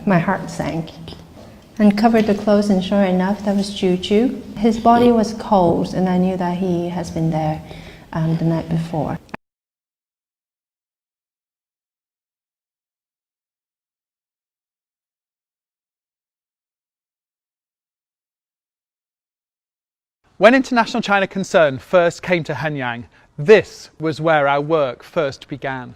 My heart sank. Uncovered the clothes, and sure enough, that was Juju. His body was cold, and I knew that he has been there the night before. When International China Concern first came to Hengyang, this was where our work first began.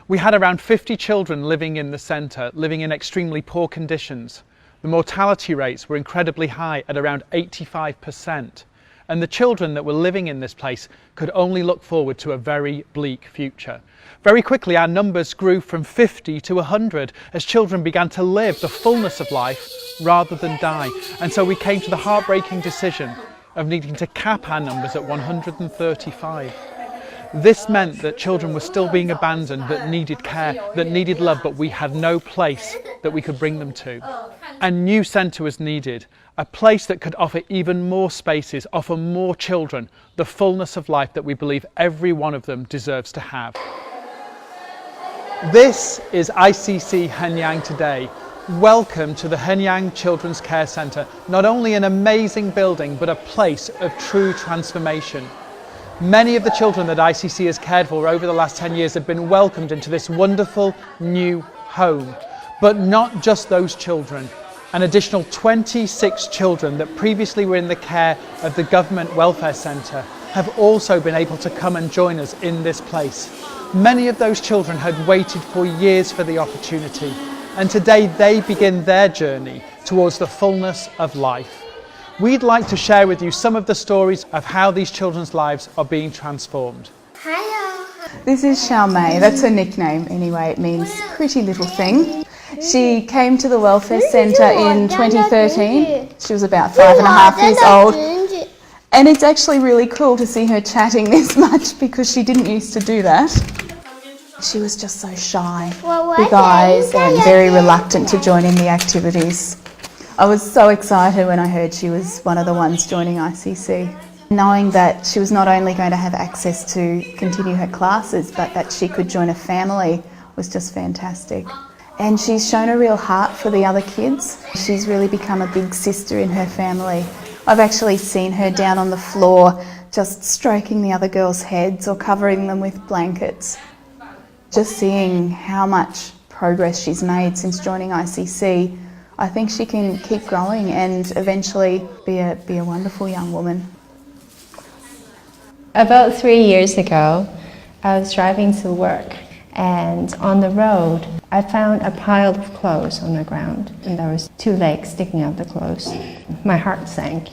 We had around 50 children living in the centre, living in extremely poor conditions. The mortality rates were incredibly high at around 85%, and the children that were living in this place could only look forward to a very bleak future. Very quickly our numbers grew from 50 to 100 as children began to live the fullness of life rather than die, and so we came to the heartbreaking decision of needing to cap our numbers at 135. This meant that children were still being abandoned, that needed care, that needed love, but we had no place that we could bring them to. A new centre was needed, a place that could offer even more spaces, offer more children the fullness of life that we believe every one of them deserves to have. This is ICC Hengyang today. Welcome to the Hengyang Children's Care Centre, not only an amazing building, but a place of true transformation. Many of the children that ICC has cared for over the last 10 years have been welcomed into this wonderful new home. But not just those children. An additional 26 children that previously were in the care of the Government Welfare Centre have also been able to come and join us in this place. Many of those children had waited for years for the opportunity, and today they begin their journey towards the fullness of life. We'd like to share with you some of the stories of how these children's lives are being transformed. Hiya. This is Xiao Mei, that's her nickname anyway, it means pretty little thing. She came to the welfare centre in 2013. She was about 5.5 years old. And it's actually really cool to see her chatting this much because she didn't used to do that. She was just so shy, big eyes and very reluctant to join in the activities. I was so excited when I heard she was one of the ones joining ICC. Knowing that she was not only going to have access to continue her classes, but that she could join a family was just fantastic. And she's shown a real heart for the other kids. She's really become a big sister in her family. I've actually seen her down on the floor just stroking the other girls' heads or covering them with blankets. Just seeing how much progress she's made since joining ICC, I think she can keep growing and eventually be a wonderful young woman. About 3 years ago, I was driving to work, and on the road I found a pile of clothes on the ground, and there was 2 legs sticking out the clothes. My heart sank.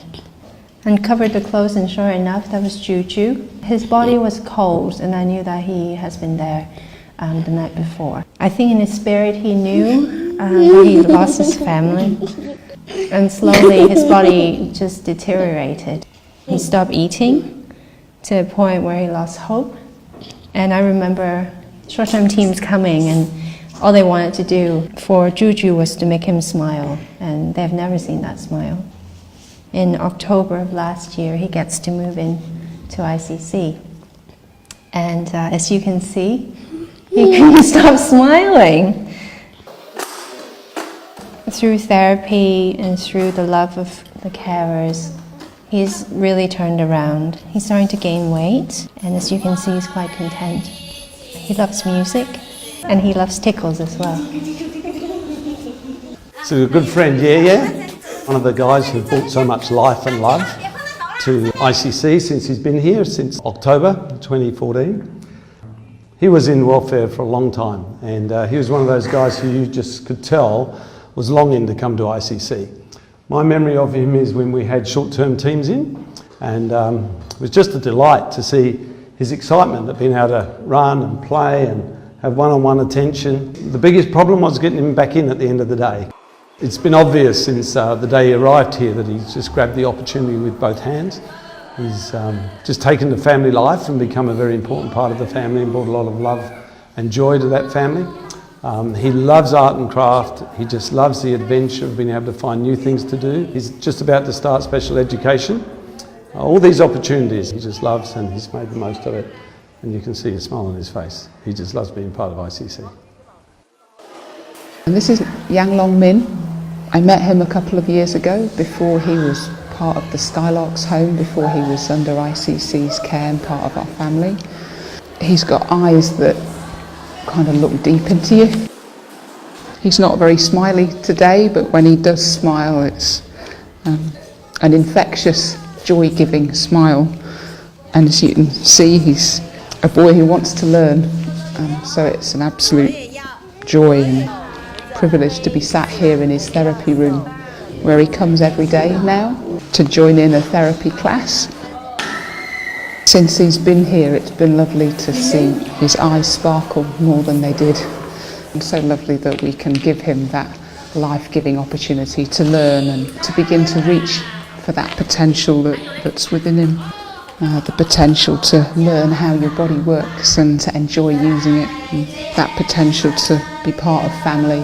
Uncovered the clothes, and sure enough, that was Juju. His body was cold, and I knew that he has been there the night before. I think in his spirit he knew that he lost his family, and slowly his body just deteriorated. He stopped eating to a point where he lost hope, and I remember short-term teams coming, and all they wanted to do for Juju was to make him smile, and they've never seen that smile. In October of last year, he gets to move in to ICC, and as you can see, he couldn't stop smiling. Through therapy and through the love of the carers, he's really turned around. He's starting to gain weight, and as you can see, he's quite content. He loves music, and he loves tickles as well. So a good friend, yeah. One of the guys who brought so much life and love to ICC since he's been here, since October 2014. He was in welfare for a long time, and he was one of those guys who you just could tell was longing to come to ICC. My memory of him is when we had short-term teams in, and it was just a delight to see his excitement at being able to run and play and have one-on-one attention. The biggest problem was getting him back in at the end of the day. It's been obvious since the day he arrived here that he's just grabbed the opportunity with both hands. He's just taken to family life and become a very important part of the family and brought a lot of love and joy to that family. He loves art and craft. He just loves the adventure of being able to find new things to do. He's just about to start special education. All these opportunities he just loves, and he's made the most of it. And you can see a smile on his face. He just loves being part of ICC. And this is Yang Long Min. I met him a couple of years ago before he was part of the Skylarks home, before he was under ICC's care and part of our family. He's got eyes that kind of look deep into you. He's not very smiley today, but when he does smile, it's an infectious, joy-giving smile. And as you can see, he's a boy who wants to learn. So it's an absolute joy and privilege to be sat here in his therapy room, where he comes every day now to join in a therapy class. Since he's been here, it's been lovely to see his eyes sparkle more than they did. It's so lovely that we can give him that life-giving opportunity to learn and to begin to reach for that potential that's within him. The potential to learn how your body works and to enjoy using it, and that potential to be part of family.